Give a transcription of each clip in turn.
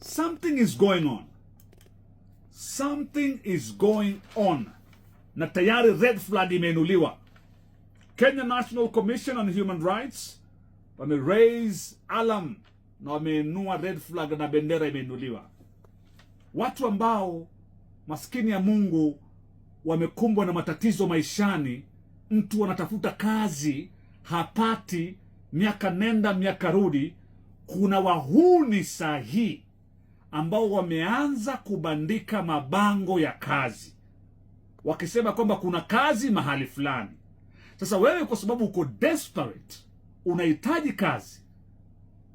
Something is going on. Something is going on. Na tayari red flag imeinuliwa. Kenya National Commission on Human Rights wame raise alarm na wameinua red flag na bendera imeinuliwa. Watu ambao maskini ya Mungu wamekumbwa na matatizo maishani, mtu anatafuta kazi hapati, miaka nenda miaka rudi. Kuna wahuni sahihi ambao wameanza kubandika mabango ya kazi wakisema kwamba kuna kazi mahali fulani. Sasa wewe kwa sababu uko desperate, unahitaji kazi,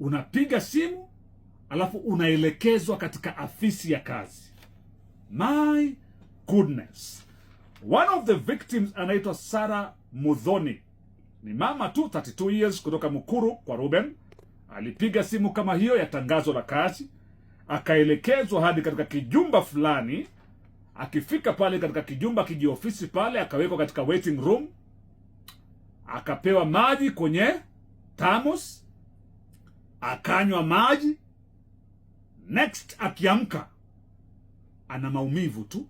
unapiga simu alafu unaelekezwa katika afisi ya kazi. My goodness. One of the victims anaitwa Sarah Muthoni. Ni mama tu 32 years kutoka Mukuru kwa Ruben. Alipiga simu kama hiyo ya tangazo la kazi, akaelekezwa hadi katika kijumba fulani. Akifika pale katika kijumba kijiofisi pale, akawekwa katika waiting room, akapewa maji kwenye thermos, akanywa maji. Next akiamka ana maumivu tu,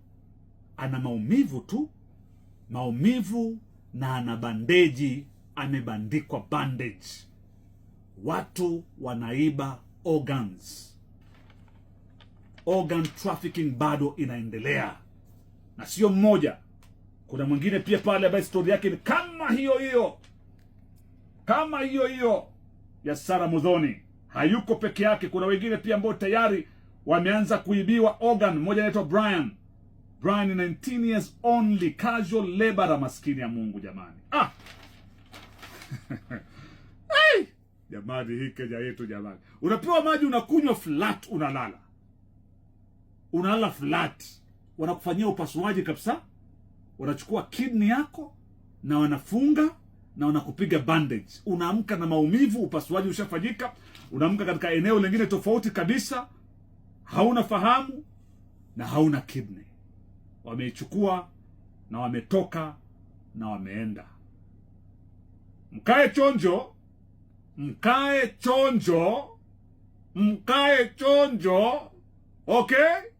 maumivu na ana bandeji, amebandikwa bandage. Watu wanaiba organs. Organ trafficking bado inaendelea, na sio mmoja. Kuna mwingine pia pale ambaye story yake ni kama hiyo ya Sarah Muthoni. Hayuko peke yake, kuna wengine pia ambao tayari wameanza kuibiwa organ. Mmoja anaitwa Brian ni 19 years only, casual labor, maskini ya Mungu jamani. Hey! Jamani, hii Kenya yetu jamani. Unapewa maji unakunywa flat, unalala flat. Wanakufanyia upasuaji kabisa. Wanachukua kidney yako na wanafunga na wanakupiga bandage. Unaamka na maumivu, upasuaji ushafanyika. Unaamka katika eneo lingine tofauti kabisa. Hauna fahamu na hauna kidney. Wameichukua na wametoka na wameenda. Mkae chonjo. Okay?